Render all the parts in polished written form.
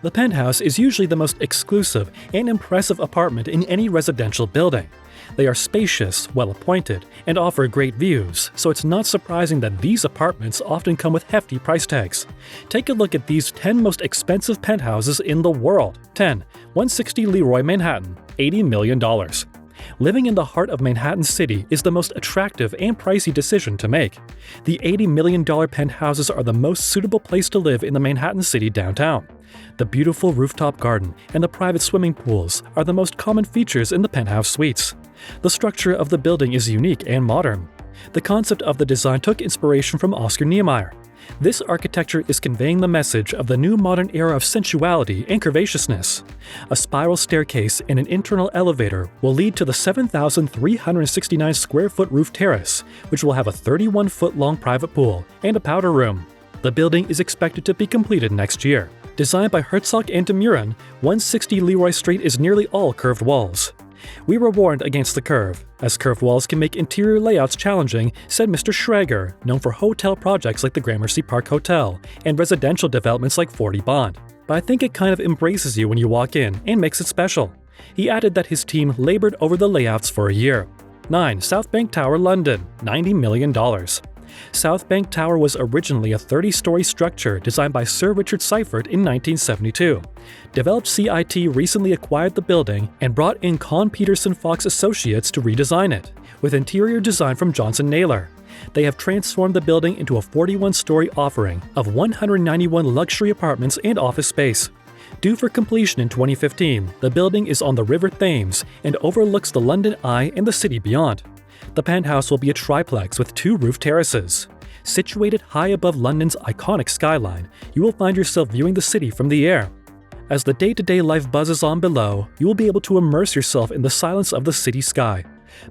The penthouse is usually the most exclusive and impressive apartment in any residential building. They are spacious, well-appointed, and offer great views, so it's not surprising that these apartments often come with hefty price tags. Take a look at these 10 most expensive penthouses in the world. 10. 160 Leroy, Manhattan, $80 million. Living in the heart of Manhattan City is the most attractive and pricey decision to make. The $80 million penthouses are the most suitable place to live in the Manhattan City downtown. The beautiful rooftop garden and the private swimming pools are the most common features in the penthouse suites. The structure of the building is unique and modern. The concept of the design took inspiration from Oscar Niemeyer. This architecture is conveying the message of the new modern era of sensuality and curvaceousness. A spiral staircase and an internal elevator will lead to the 7,369 square foot roof terrace, which will have a 31-foot-long private pool and a powder room. The building is expected to be completed next year. Designed by Herzog and de Meuron, 160 Leroy Street is nearly all curved walls. We were warned against the curve, as curved walls can make interior layouts challenging, said Mr. Schrager, known for hotel projects like the Gramercy Park Hotel and residential developments like 40 Bond. But I think it kind of embraces you when you walk in and makes it special. He added that his team labored over the layouts for a year. 9. South Bank Tower, London, $90 million. South Bank Tower was originally a 30-story structure designed by Sir Richard Seifert in 1972. Developed CIT recently acquired the building and brought in Con Peterson Fox Associates to redesign it, with interior design from Johnson Naylor. They have transformed the building into a 41-story offering of 191 luxury apartments and office space. Due for completion in 2015, the building is on the River Thames and overlooks the London Eye and the city beyond. The penthouse will be a triplex with 2 roof terraces. Situated high above London's iconic skyline, you will find yourself viewing the city from the air. As the day-to-day life buzzes on below, you will be able to immerse yourself in the silence of the city sky.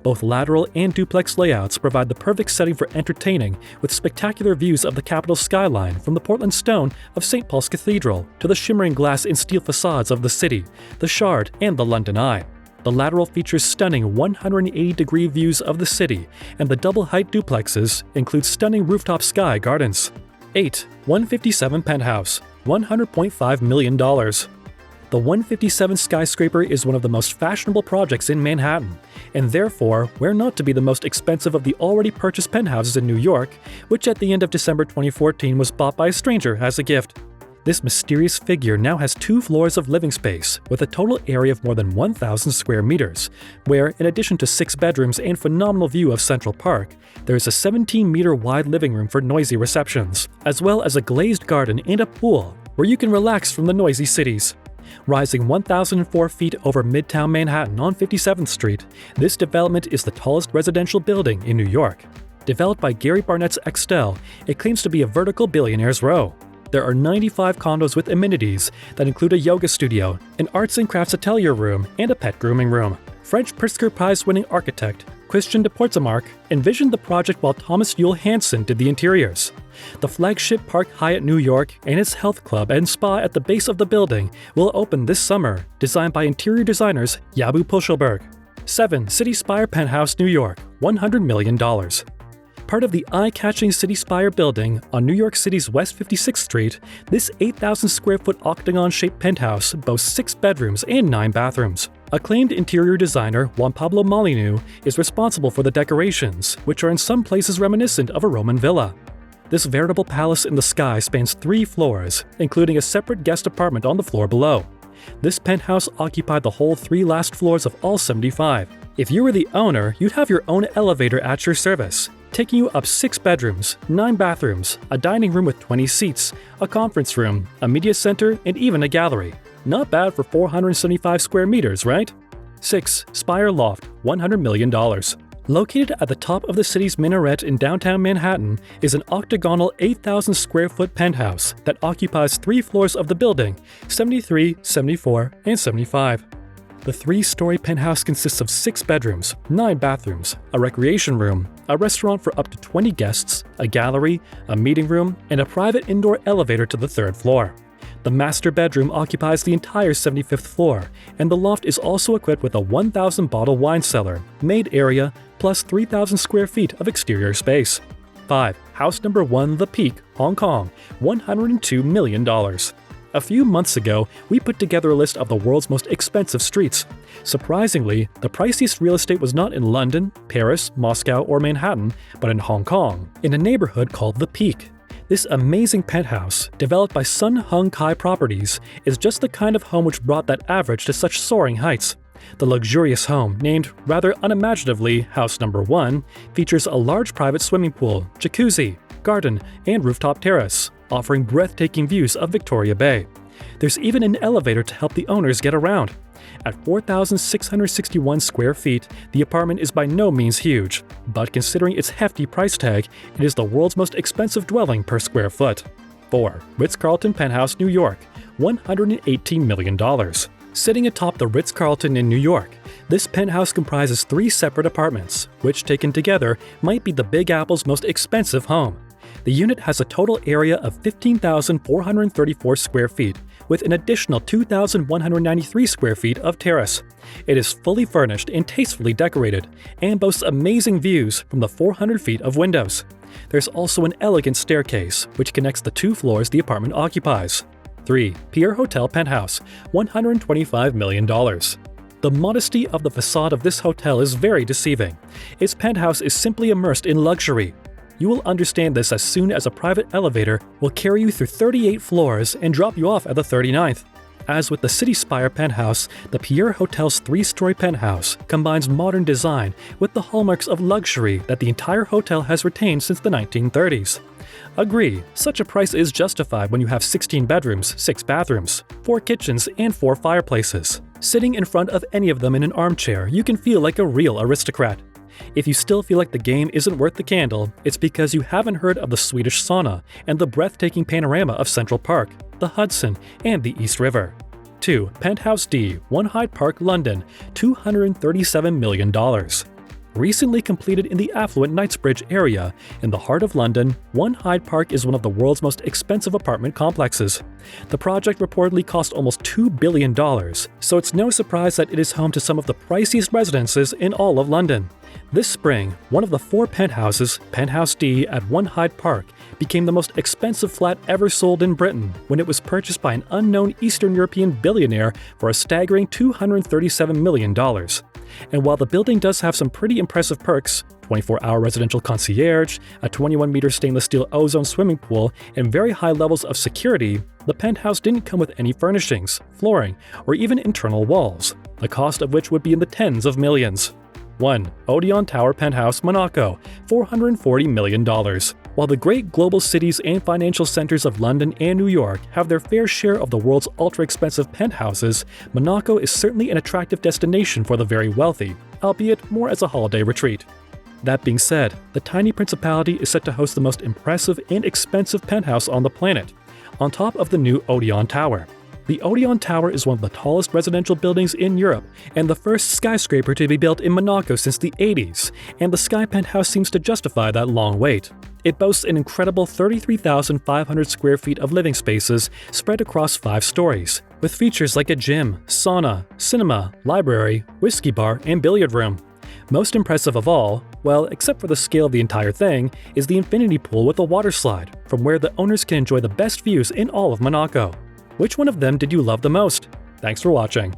Both lateral and duplex layouts provide the perfect setting for entertaining, with spectacular views of the capital skyline from the Portland stone of St. Paul's Cathedral to the shimmering glass and steel facades of the City, the Shard, and the London Eye. The lateral features stunning 180-degree views of the city, and the double-height duplexes include stunning rooftop sky gardens. 8. 157 Penthouse, $100.5 million. The 157 skyscraper is one of the most fashionable projects in Manhattan, and therefore, where not to be the most expensive of the already purchased penthouses in New York, which at the end of December 2014 was bought by a stranger as a gift. This mysterious figure now has 2 floors of living space, with a total area of more than 1,000 square meters, where, in addition to 6 bedrooms and phenomenal view of Central Park, there is a 17-meter wide living room for noisy receptions, as well as a glazed garden and a pool, where you can relax from the noisy cities. Rising 1,004 feet over Midtown Manhattan on 57th Street, this development is the tallest residential building in New York. Developed by Gary Barnett's Extel, it claims to be a vertical billionaire's row. There are 95 condos with amenities that include a yoga studio, an arts and crafts atelier room, and a pet grooming room. French Pritzker Prize-winning architect Christian de Portzemark envisioned the project while Thomas Yule Hansen did the interiors. The flagship Park Hyatt New York and its health club and spa at the base of the building will open this summer, designed by interior designers Jabu Puschelberg. 7. Cityspire Penthouse, New York, $100 million. Part of the eye-catching Cityspire building on New York City's West 56th Street, this 8,000-square-foot octagon-shaped penthouse boasts 6 bedrooms and 9 bathrooms. Acclaimed interior designer Juan Pablo Molinu is responsible for the decorations, which are in some places reminiscent of a Roman villa. This veritable palace in the sky spans 3 floors, including a separate guest apartment on the floor below. This penthouse occupied the whole 3 last floors of all 75. If you were the owner, you'd have your own elevator at your service, taking you up 6 bedrooms, 9 bathrooms, a dining room with 20 seats, a conference room, a media center, and even a gallery. Not bad for 475 square meters, right? 6. Spire Loft, $100 million. Located at the top of the city's minaret in downtown Manhattan is an octagonal 8,000-square-foot penthouse that occupies 3 floors of the building, 73, 74, and 75. The 3-story penthouse consists of 6 bedrooms, 9 bathrooms, a recreation room, a restaurant for up to 20 guests, a gallery, a meeting room, and a private indoor elevator to the 3rd floor. The master bedroom occupies the entire 75th floor, and the loft is also equipped with a 1,000-bottle wine cellar, maid area, plus 3,000 square feet of exterior space. 5. House number 1 The Peak, Hong Kong, $102 million. A few months ago, we put together a list of the world's most expensive streets. Surprisingly, the priciest real estate was not in London, Paris, Moscow, or Manhattan, but in Hong Kong, in a neighborhood called The Peak. This amazing penthouse, developed by Sun Hung Kai Properties, is just the kind of home which brought that average to such soaring heights. The luxurious home, named rather unimaginatively House Number 1, features a large private swimming pool, jacuzzi, garden, and rooftop terrace, offering breathtaking views of Victoria Bay. There's even an elevator to help the owners get around. At 4,661 square feet, the apartment is by no means huge, but considering its hefty price tag, it is the world's most expensive dwelling per square foot. 4. Ritz-Carlton Penthouse, New York, $118 million. Sitting atop the Ritz-Carlton in New York, this penthouse comprises 3 separate apartments, which taken together might be the Big Apple's most expensive home. The unit has a total area of 15,434 square feet, with an additional 2,193 square feet of terrace. It is fully furnished and tastefully decorated, and boasts amazing views from the 400 feet of windows. There's also an elegant staircase, which connects the 2 floors the apartment occupies. 3. Pierre Hotel Penthouse, $125 million. The modesty of the facade of this hotel is very deceiving. Its penthouse is simply immersed in luxury. You will understand this as soon as a private elevator will carry you through 38 floors and drop you off at the 39th. As with the Cityspire penthouse, the Pierre Hotel's 3-story penthouse combines modern design with the hallmarks of luxury that the entire hotel has retained since the 1930s. Agree, such a price is justified when you have 16 bedrooms, 6 bathrooms, 4 kitchens, and 4 fireplaces. Sitting in front of any of them in an armchair, you can feel like a real aristocrat. If you still feel like the game isn't worth the candle, it's because you haven't heard of the Swedish sauna and the breathtaking panorama of Central Park, the Hudson, and the East River. 2. Penthouse D, 1 Hyde Park, London, $237 million. Recently completed in the affluent Knightsbridge area, in the heart of London, 1 Hyde Park is one of the world's most expensive apartment complexes. The project reportedly cost almost $2 billion, so it's no surprise that it is home to some of the priciest residences in all of London. This spring, one of the 4 penthouses, Penthouse D at 1 Hyde Park, became the most expensive flat ever sold in Britain when it was purchased by an unknown Eastern European billionaire for a staggering $237 million. And while the building does have some pretty impressive perks, 24-hour residential concierge, a 21-meter stainless steel ozone swimming pool, and very high levels of security, the penthouse didn't come with any furnishings, flooring, or even internal walls, the cost of which would be in the tens of millions. 1. Odeon Tower Penthouse, Monaco, $440 million. While the great global cities and financial centers of London and New York have their fair share of the world's ultra-expensive penthouses, Monaco is certainly an attractive destination for the very wealthy, albeit more as a holiday retreat. That being said, the tiny principality is set to host the most impressive and expensive penthouse on the planet, on top of the new Odeon Tower. The Odeon Tower is one of the tallest residential buildings in Europe and the first skyscraper to be built in Monaco since the 80s, and the Sky Penthouse seems to justify that long wait. It boasts an incredible 33,500 square feet of living spaces spread across 5 stories, with features like a gym, sauna, cinema, library, whiskey bar, and billiard room. Most impressive of all, well, except for the scale of the entire thing, is the infinity pool with a water slide, from where the owners can enjoy the best views in all of Monaco. Which one of them did you love the most? Thanks for watching.